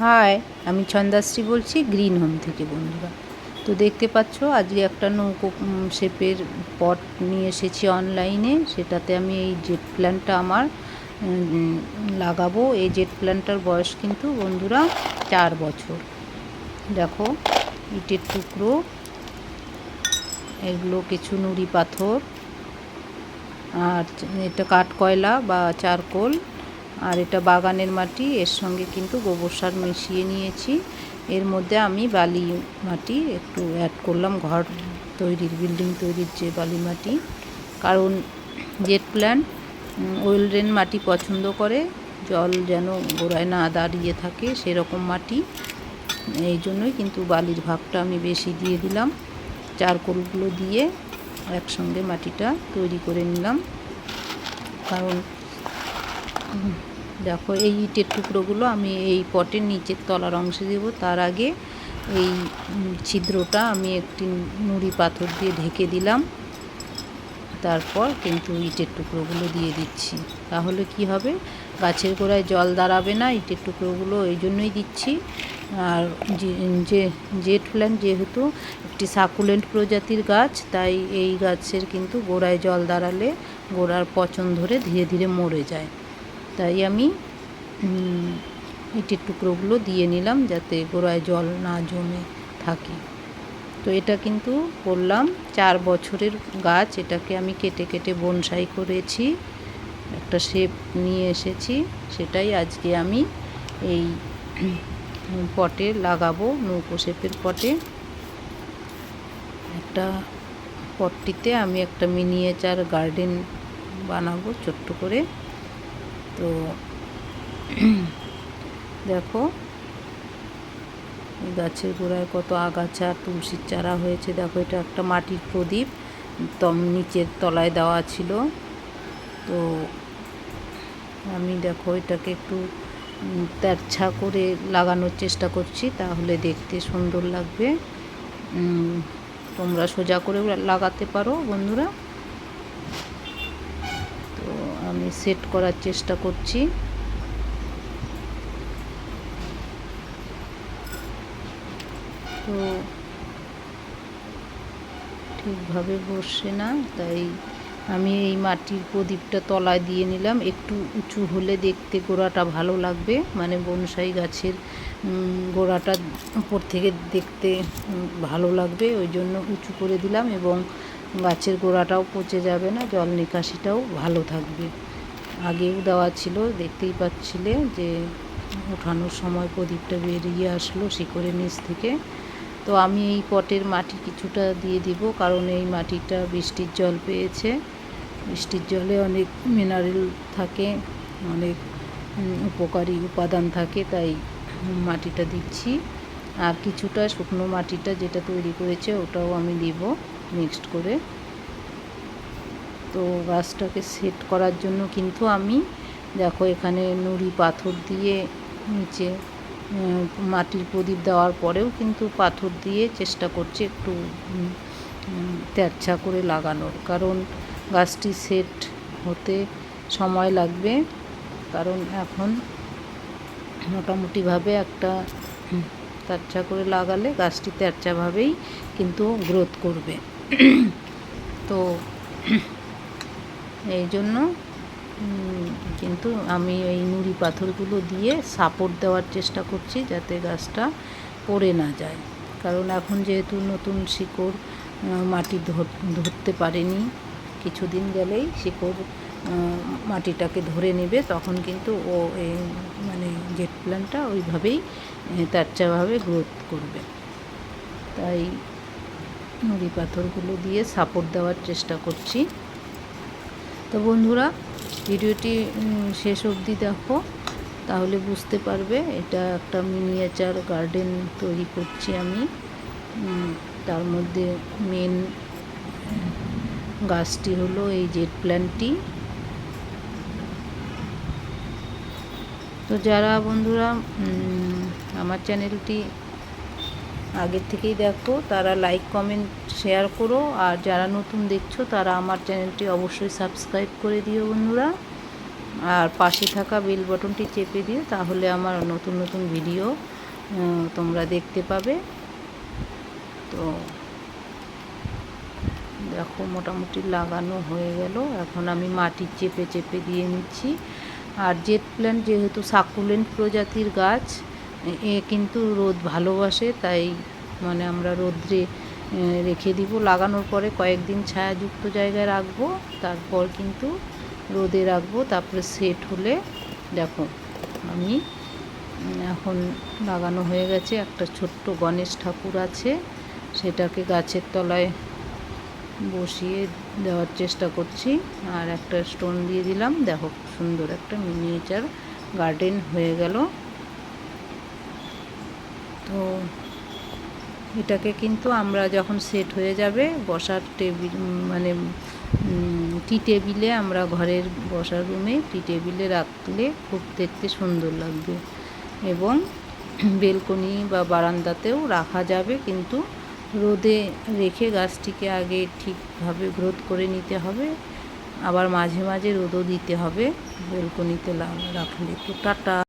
High, আমি ছন্দাশ্রী বলছি green home থেকে বন্ধুরা। তো দেখতে পাচ্ছ আজকে একটা নৌকো শেপের পট নিয়ে এসেছি অনলাইনে। সেটাতে আমি এই জেট প্ল্যান্টটা আমার লাগাবো। এই জেট প্ল্যান্টটার বয়স কিন্তু বন্ধুরা 4 বছর। দেখো ইটের টুকরো, এগুলো কিছু নুড়ি পাথর, আর এটা কাঠকয়লা বা চারকোল, আর এটা বাগানের মাটি। এর সঙ্গে কিন্তু গোবর সার মিশিয়ে নিয়েছি। এর মধ্যে আমি বালি মাটি একটু অ্যাড করলাম, ঘর তৈরির বিল্ডিং তৈরির যে বালি মাটি। কারণ জেট প্ল্যান্ট ওয়েল ড্রেন মাটি পছন্দ করে, জল যেন গোড়ায় না দাঁড়িয়ে থাকে সেরকম মাটি। এই জন্যই কিন্তু বালির ভাগটা আমি বেশি দিয়ে দিলাম। চারকোলগুলো দিয়ে একসঙ্গে মাটিটা তৈরি করে নিলাম। কারণ দেখো এই ইটের টুকরোগুলো আমি এই পটের নিচের তলার অংশে দেবো। তার আগে এই ছিদ্রটা আমি একটি নুড়ি পাথর দিয়ে ঢেকে দিলাম। তারপর কিন্তু ইটের টুকরোগুলো দিয়ে দিচ্ছি। তাহলে কি হবে, গাছের গোড়ায় জল দাঁড়াবে না। ইটের টুকরোগুলো এই জন্যই দিচ্ছি। আর যে জেট প্ল্যান্ট যেহেতু একটি সাকুলেন্ট প্রজাতির গাছ, তাই এই গাছের কিন্তু গোড়ায় জল দাঁড়ালে গোড়ার পচন ধরে ধীরে ধীরে মরে যায়। তাই আমি ইটের টুকরোগুলো দিয়ে নিলাম যাতে গোড়ায় জল না জমে থাকে। তো এটা কিন্তু বললাম 4 বছরের গাছ। এটাকে আমি কেটে কেটে বনসাই করেছি, একটা শেপ নিয়ে এসেছি। সেটাই আজকে আমি এই পটে লাগাবো, নৌকো শেপের পটে। একটা পটটিতে আমি একটা মিনিয়েচার গার্ডেন বানাবো ছোট্ট করে। তো দেখো গাছের গোড়ায় কত আগাছা তুলসীর চারা হয়েছে। দেখো এটা একটা মাটির প্রদীপ নিচের তলায় দেওয়া ছিল। তো আমি দেখো এটাকে একটু তেরছা করে লাগানোর চেষ্টা করছি, তাহলে দেখতে সুন্দর লাগবে। তোমরা সোজা করে লাগাতে পারো বন্ধুরা। তো আমি সেট করার চেষ্টা করছি। তো ঠিকভাবে বসছে না, তাই আমি এই মাটির প্রদীপটা তলায় দিয়ে নিলাম। একটু উঁচু হলে দেখতে গোড়াটা ভালো লাগবে, মানে বনসাই গাছের গোড়াটা উপর থেকে দেখতে ভালো লাগবে, ওই জন্য উঁচু করে দিলাম। এবং গাছের গোড়াটাও পচে যাবে না, জল নিকাশিটাও ভালো থাকবে। আগেও দেওয়া ছিল, দেখতেই পাচ্ছিলে যে ওঠানোর সময় প্রদীপটা বেরিয়ে আসলো শিকড়ের নিচ থেকে। তো আমি এই পটের মাটি কিছুটা দিয়ে দিব, কারণ এই মাটিটা বৃষ্টির জল পেয়েছে। বৃষ্টির জলে অনেক মিনারেল থাকে, অনেক উপকারী উপাদান থাকে, তাই মাটিটা দিচ্ছি। আর কিছুটা শুকনো মাটিটা যেটা তৈরি করেছে ওটাও আমি দিব মিক্সড করে। তো গাছটাকে সেট করার জন্য কিন্তু আমি দেখো এখানে নুড়ি পাথর দিয়ে নিচে মাটির প্রদীপ দেওয়ার পরেও কিন্তু পাথর দিয়ে চেষ্টা করছি একটু তেরছা করে লাগানোর, কারণ গাছটি সেট হতে সময় লাগবে। কারণ এখন মোটামুটিভাবে একটা তেরছা করে লাগালে গাছটি তেরছাভাবেই কিন্তু গ্রোথ করবে। তো এই জন্য কিন্তু আমি এই নুড়ি পাথরগুলো দিয়ে সাপোর্ট দেওয়ার চেষ্টা করছি যাতে গাছটা পড়ে না যায়। কারণ এখন যেহেতু নতুন শিকড় মাটি ধরতে পারেনি, কিছুদিন গেলেই শিকড় মাটিটাকে ধরে নেবে, তখন কিন্তু ও মানে জেট প্ল্যান্টটা ওইভাবেই তেরছাভাবে গ্রোথ করবে। তাই নুড়ি পাথরগুলো দিয়ে সাপোর্ট দেওয়ার চেষ্টা করছি। তো বন্ধুরা ভিডিওটি শেষ অবধি দেখো, তাহলে বুঝতে পারবে। এটা একটা মিনিয়েচার গার্ডেন তৈরি করছি আমি। তার মধ্যে মেন গাছটি হলো এই জেট প্ল্যান্টটি। তো যারা বন্ধুরা আমার চ্যানেলটি আগের থেকেই দেখো তারা লাইক কমেন্ট শেয়ার করো, আর যারা নতুন দেখছো তারা আমার চ্যানেলটি অবশ্যই সাবস্ক্রাইব করে দিও বন্ধুরা। আর পাশে থাকা বেল বাটনটি চেপে দিও, তাহলে আমার নতুন নতুন ভিডিও তোমরা দেখতে পাবে। তো দেখো মোটামুটি লাগানো হয়ে গেল। এখন আমি মাটি চেপে চেপে দিয়ে নিচ্ছি। আর জেট প্ল্যান্ট যেহেতু সাকুলেন্ট প্রজাতির গাছ, এ কিন্তু রোদ ভালোবাসে, তাই মানে আমরা রোদ্রে রেখে দিব। লাগানোর পরে কয়েকদিন ছায়াযুক্ত জায়গায় রাখবো, তারপর কিন্তু রোদে রাখবো। তারপরে সেট হলে দেখো আমি এখন লাগানো হয়ে গেছে। একটা ছোট্ট গণেশ ঠাকুর আছে, সেটাকে গাছের তলায় বসিয়ে দেওয়ার চেষ্টা করছি। আর একটা স্টোন দিয়ে দিলাম। দেখো সুন্দর একটা মিনিয়েচার গার্ডেন হয়ে গেল। তো এটাকে কিন্তু আমরা যখন সেট হয়ে যাবে বসার টেবিল মানে টি টেবিলে, আমরা ঘরের বসার রুমে টি টেবিলে রাখলে খুব দেখতে সুন্দর লাগবে। এবং বেলকনি বা বারান্দাতেও রাখা যাবে, কিন্তু রোদে রেখে গাছটিকে আগে ঠিকভাবে গ্রোথ করে নিতে হবে। আবার মাঝে মাঝে রোদও দিতে হবে বেলকনিতে রাখলে। তো টাটা।